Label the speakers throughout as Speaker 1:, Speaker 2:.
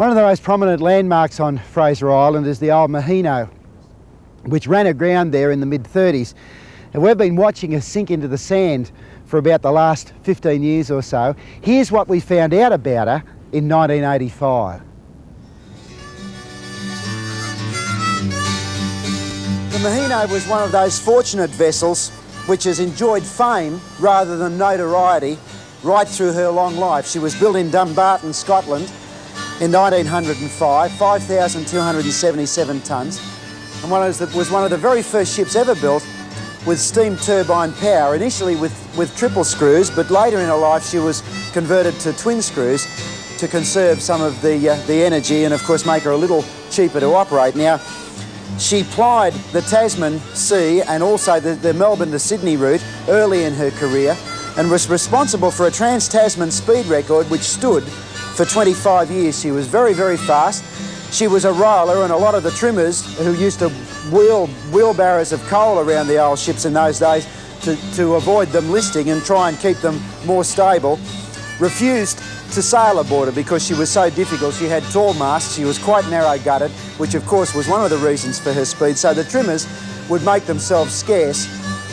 Speaker 1: One of the most prominent landmarks on Fraser Island is the old Maheno, which ran aground there in the mid-30s. And we've been watching her sink into the sand for about the last 15 years or so. Here's what we found out about her in 1985. The Maheno was one of those fortunate vessels which has enjoyed fame rather than notoriety right through her long life. She was built in Dumbarton, Scotland in 1905, 5,277 tonnes, and was one of the very first ships ever built with steam turbine power, initially with triple screws, but later in her life she was converted to twin screws to conserve some of the energy and of course make her a little cheaper to operate. Now, she plied the Tasman Sea and also the Melbourne to Sydney route early in her career and was responsible for a trans-Tasman speed record which stood for 25 years. She was very, very fast. She was a roller, and a lot of the trimmers who used to wheel wheelbarrows of coal around the old ships in those days to avoid them listing and try and keep them more stable, refused to sail aboard her because she was so difficult. She had tall masts, she was quite narrow-gutted, which of course was one of the reasons for her speed. So the trimmers would make themselves scarce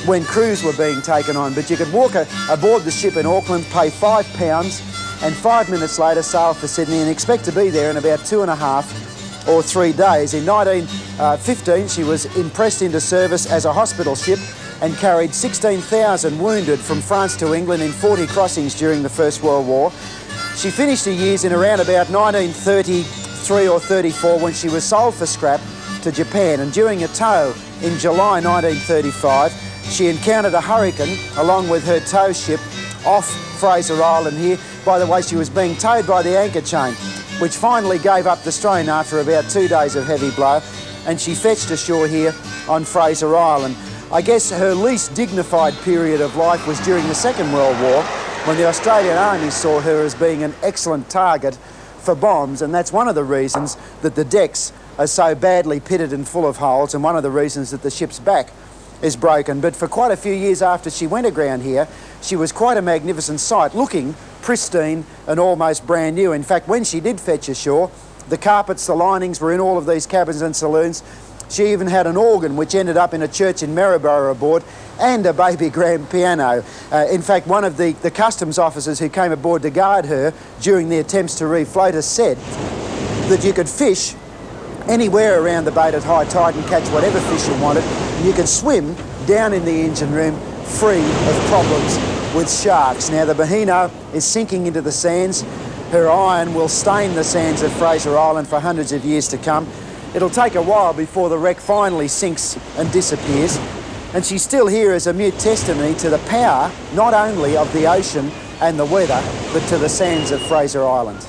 Speaker 1: when crews were being taken on. But you could walk aboard the ship in Auckland, pay £5, and 5 minutes later sail for Sydney and expect to be there in about 2.5 or 3 days. In 1915, she was impressed into service as a hospital ship and carried 16,000 wounded from France to England in 40 crossings during the First World War. She finished her years in around about 1933 or 34 when she was sold for scrap to Japan, and during a tow in July 1935, she encountered a hurricane along with her tow ship off Fraser Island here. By the way, she was being towed by the anchor chain, which finally gave up the strain after about 2 days of heavy blow, and she fetched ashore here on Fraser Island. I guess her least dignified period of life was during the Second World War, when the Australian Army saw her as being an excellent target for bombs, and that's one of the reasons that the decks are so badly pitted and full of holes, and one of the reasons that the ship's back is broken. But for quite a few years after she went aground here, she was quite a magnificent sight, looking pristine and almost brand new. In fact, when she did fetch ashore, the carpets, the linings were in all of these cabins and saloons. She even had an organ which ended up in a church in Maryborough aboard, and a baby grand piano. In fact, one of the customs officers who came aboard to guard her during the attempts to refloat her said that you could fish anywhere around the Bait at high tide and catch whatever fish you wanted. You could swim down in the engine room free of problems with sharks. Now, the Maheno is sinking into the sands. Her iron will stain the sands of Fraser Island for hundreds of years to come. It'll take a while before the wreck finally sinks and disappears. And she's still here as a mute testimony to the power, not only of the ocean and the weather, but to the sands of Fraser Island.